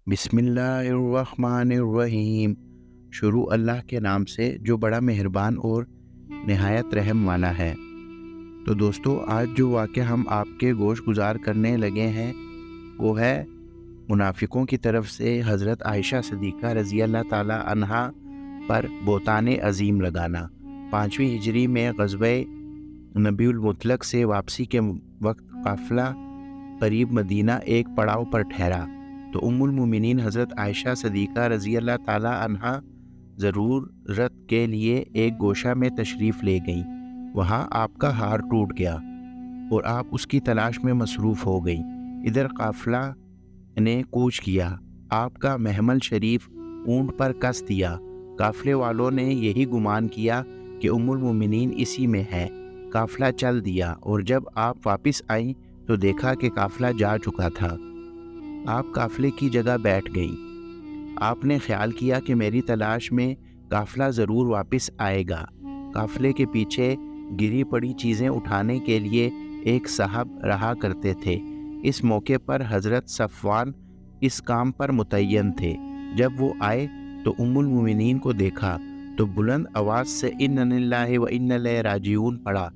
بسم اللہ الرحمن الرحیم۔ شروع اللہ کے نام سے جو بڑا مہربان اور نہایت رحم والا ہے۔ تو دوستو، آج جو واقعہ ہم آپ کے گوش گزار کرنے لگے ہیں وہ ہے منافقوں کی طرف سے حضرت عائشہ صدیقہ رضی اللہ تعالی عنہا پر بہتان عظیم لگانا۔ 5ویں ہجری میں غزوہ نبی المطلق سے واپسی کے وقت قافلہ قریب مدینہ ایک پڑاؤ پر ٹھہرا تو ام المومنین حضرت عائشہ صدیقہ رضی اللہ تعالی عنہا ضرورت کے لیے ایک گوشہ میں تشریف لے گئیں۔ وہاں آپ کا ہار ٹوٹ گیا اور آپ اس کی تلاش میں مصروف ہو گئیں۔ ادھر قافلہ نے کوچ کیا، آپ کا محمل شریف اونٹ پر کس دیا۔ قافلے والوں نے یہی گمان کیا کہ ام المومنین اسی میں ہے۔ قافلہ چل دیا اور جب آپ واپس آئیں تو دیکھا کہ قافلہ جا چکا تھا۔ آپ قافلے کی جگہ بیٹھ گئیں۔ آپ نے خیال کیا کہ میری تلاش میں قافلہ ضرور واپس آئے گا۔ قافلے کے پیچھے گری پڑی چیزیں اٹھانے کے لیے ایک صاحب رہا کرتے تھے۔ اس موقع پر حضرت صفوان اس کام پر متعین تھے۔ جب وہ آئے تو ام المومنین کو دیکھا تو بلند آواز سے انا للہ و انا الیہ راجعون پڑھا۔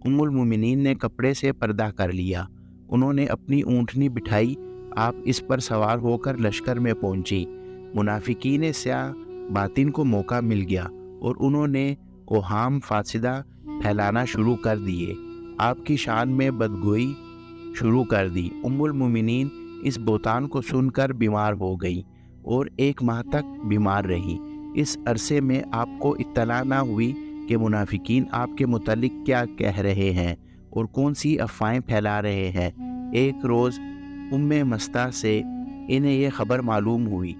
ام المومنین نے کپڑے سے پردہ کر لیا۔ انہوں نے اپنی اونٹنی بٹھائی، آپ اس پر سوار ہو کر لشکر میں پہنچی۔ منافقین سیاہ باطن کو موقع مل گیا اور انہوں نے اوہام فاسدہ پھیلانا شروع کر دیے، آپ کی شان میں بدگوئی شروع کر دی۔ ام المومنین اس بہتان کو سن کر بیمار ہو گئی اور 1 ماہ تک بیمار رہی۔ اس عرصے میں آپ کو اطلاع نہ ہوئی کہ منافقین آپ کے متعلق کیا کہہ رہے ہیں اور کون سی افواہیں پھیلا رہے ہیں۔ ایک روز ام مستہ سے انہیں یہ خبر معلوم ہوئی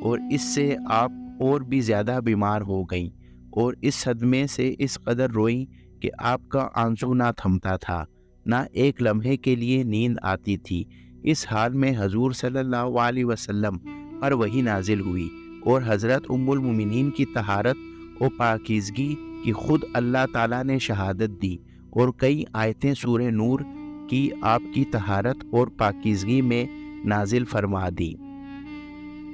اور اس سے آپ اور بھی زیادہ بیمار ہو گئیں اور اس صدمے سے اس قدر روئیں کہ آپ کا آنسو نہ تھمتا تھا، نہ ایک لمحے کے لیے نیند آتی تھی۔ اس حال میں حضور صلی اللہ علیہ وسلم پر وحی نازل ہوئی اور حضرت ام المومنین کی طہارت اور پاکیزگی کی خود اللہ تعالیٰ نے شہادت دی اور کئی آیتیں سورہ نور کی آپ کی طہارت اور پاکیزگی میں نازل فرما دی،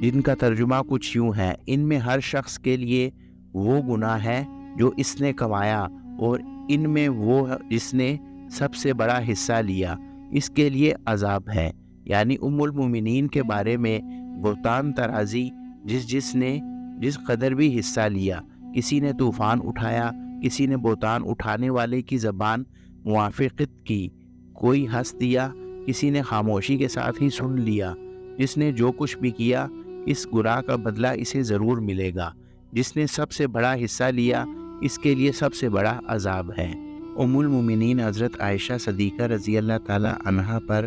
جن کا ترجمہ کچھ یوں ہے: ان میں ہر شخص کے لیے وہ گناہ ہے جو اس نے کمایا اور ان میں وہ جس نے سب سے بڑا حصہ لیا، اس کے لیے عذاب ہے۔ یعنی ام المومنین کے بارے میں بہتان ترازی جس نے جس قدر بھی حصہ لیا، کسی نے طوفان اٹھایا، کسی نے بہتان اٹھانے والے کی زبان موافقت کی، کوئی ہنس دیا، کسی نے خاموشی کے ساتھ ہی سن لیا۔ جس نے جو کچھ بھی کیا، اس گناہ کا بدلہ اسے ضرور ملے گا۔ جس نے سب سے بڑا حصہ لیا، اس کے لیے سب سے بڑا عذاب ہے۔ ام المومنین حضرت عائشہ صدیقہ رضی اللہ تعالی عنہا پر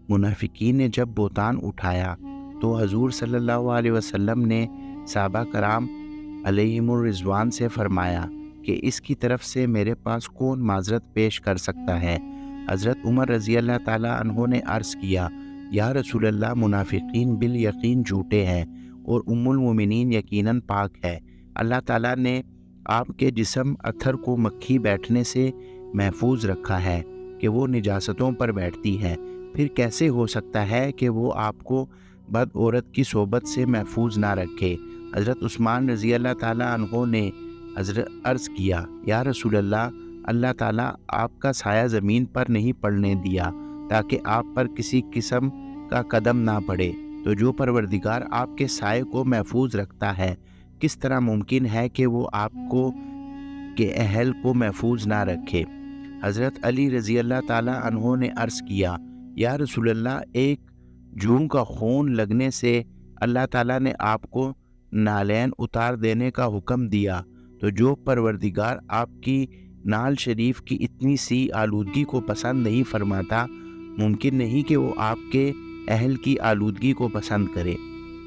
منافقین نے جب بہتان اٹھایا تو حضور صلی اللہ علیہ وسلم نے صحابہ کرام علیہم الرضوان سے فرمایا کہ اس کی طرف سے میرے پاس کون معذرت پیش کر سکتا ہے؟ حضرت عمر رضی اللہ تعالی عنہ نے عرض کیا، یا رسول اللہ، منافقین بالیقین جھوٹے ہیں اور ام المومنین یقیناً پاک ہے۔ اللہ تعالیٰ نے آپ کے جسم اتھر کو مکھی بیٹھنے سے محفوظ رکھا ہے کہ وہ نجاستوں پر بیٹھتی ہے، پھر کیسے ہو سکتا ہے کہ وہ آپ کو بد عورت کی صحبت سے محفوظ نہ رکھے؟ حضرت عثمان رضی اللہ تعالیٰ عنہ نے عرض کیا، یا رسول اللہ، اللہ تعالیٰ آپ کا سایہ زمین پر نہیں پڑنے دیا تاکہ آپ پر کسی قسم کا قدم نہ پڑے، تو جو پروردگار آپ کے سائے کو محفوظ رکھتا ہے، کس طرح ممکن ہے کہ وہ آپ کو کے اہل کو محفوظ نہ رکھے؟ حضرت علی رضی اللہ تعالیٰ عنہ نے عرض کیا، یا رسول اللہ، ایک جون کا خون لگنے سے اللہ تعالیٰ نے آپ کو نالین اتار دینے کا حکم دیا، تو جو پروردگار آپ کی نال شریف کی اتنی سی آلودگی کو پسند نہیں فرماتا، ممکن نہیں کہ وہ آپ کے اہل کی آلودگی کو پسند کرے۔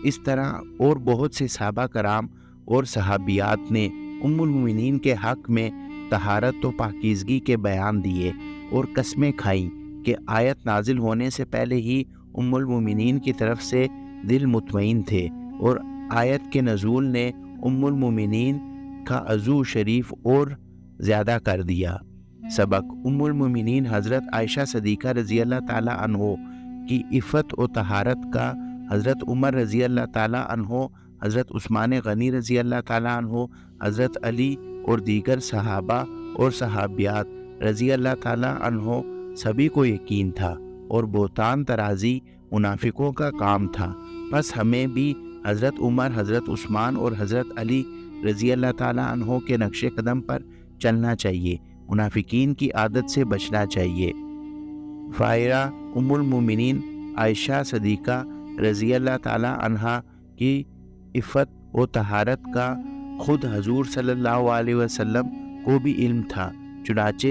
اس طرح اور بہت سے صحابہ کرام اور صحابیات نے ام المومنین کے حق میں طہارت و پاکیزگی کے بیان دیے اور قسمیں کھائیں کہ آیت نازل ہونے سے پہلے ہی ام المومنین کی طرف سے دل مطمئن تھے اور آیت کے نزول نے ام المومنین کا عزو شریف اور زیادہ کر دیا۔ سبق: ام المومنین حضرت عائشہ صدیقہ رضی اللہ تعالی عنہ کی عفت و طہارت کا حضرت عمر رضی اللہ تعالیٰ عنہ، حضرت عثمان غنی رضی اللہ تعالیٰ عنہ، حضرت علی اور دیگر صحابہ اور صحابیات رضی اللہ تعالیٰ عنہ سبھی کو یقین تھا اور بہتان ترازی منافقوں کا کام تھا۔ بس ہمیں بھی حضرت عمر، حضرت عثمان اور حضرت علی رضی اللہ تعالیٰ عنہ کے نقش قدم پر چلنا چاہیے، منافقین کی عادت سے بچنا چاہیے۔ فائرہ ام المومنین عائشہ صدیقہ رضی اللہ تعالیٰ عنہا کی عفت و طہارت کا خود حضور صلی اللہ علیہ وسلم کو بھی علم تھا، چنانچہ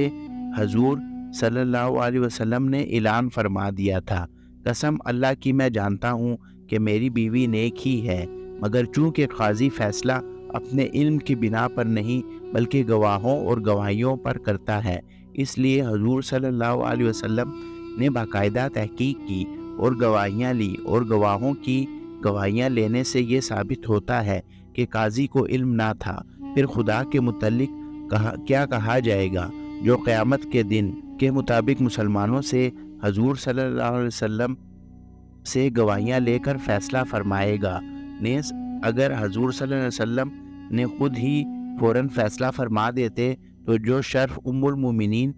حضور صلی اللہ علیہ وسلم نے اعلان فرما دیا تھا، قسم اللہ کی میں جانتا ہوں کہ میری بیوی نیک ہی ہے، مگر چونکہ قاضی فیصلہ اپنے علم کی بنا پر نہیں بلکہ گواہوں اور گواہیوں پر کرتا ہے، اس لیے حضور صلی اللہ علیہ وسلم نے باقاعدہ تحقیق کی اور گواہیاں لی، اور گواہوں کی گواہیاں لینے سے یہ ثابت ہوتا ہے کہ قاضی کو علم نہ تھا۔ پھر خدا کے متعلق کیا کہا جائے گا جو قیامت کے دن کے مطابق مسلمانوں سے حضور صلی اللہ علیہ وسلم سے گواہیاں لے کر فیصلہ فرمائے گا۔ نیز اگر حضور صلی اللہ علیہ وسلم نے خود ہی فوراً فیصلہ فرما دیتے تو جو شرف ام المومنین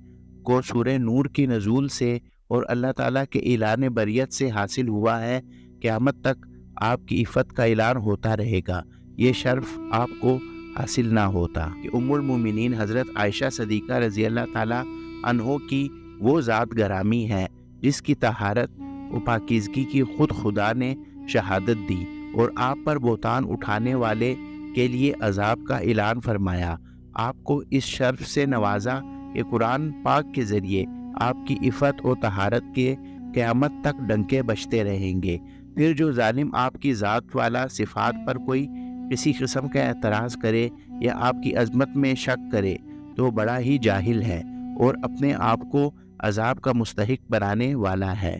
کو سورہ نور کی نزول سے اور اللہ تعالیٰ کے اعلان بریت سے حاصل ہوا ہے، قیامت تک آپ کی عفت کا اعلان ہوتا رہے گا، یہ شرف آپ کو حاصل نہ ہوتا کہ ام المومنین حضرت عائشہ صدیقہ رضی اللہ تعالیٰ عنہ کی وہ ذات گرامی ہے جس کی طہارت و پاکیزگی کی خود خدا نے شہادت دی اور آپ پر بہتان اٹھانے والے کے لیے عذاب کا اعلان فرمایا۔ آپ کو اس شرف سے نوازا کہ قرآن پاک کے ذریعے آپ کی عفت و طہارت کے قیامت تک ڈنکے بجتے رہیں گے۔ پھر جو ظالم آپ کی ذات والا صفات پر کوئی کسی قسم کا اعتراض کرے یا آپ کی عظمت میں شک کرے تو بڑا ہی جاہل ہے اور اپنے آپ کو عذاب کا مستحق بنانے والا ہے۔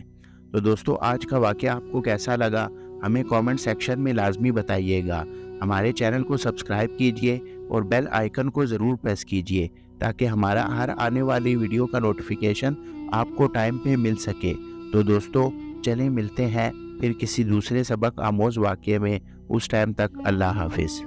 تو دوستو، آج کا واقعہ آپ کو کیسا لگا ہمیں کامنٹ سیکشن میں لازمی بتائیے گا۔ ہمارے چینل کو سبسکرائب کیجئے اور بیل آئیکن کو ضرور پریس کیجئے تاکہ ہمارا ہر آنے والی ویڈیو کا نوٹیفیکیشن آپ کو ٹائم پہ مل سکے۔ تو دوستو، چلیں ملتے ہیں پھر کسی دوسرے سبق آموز واقعے میں، اس ٹائم تک اللہ حافظ۔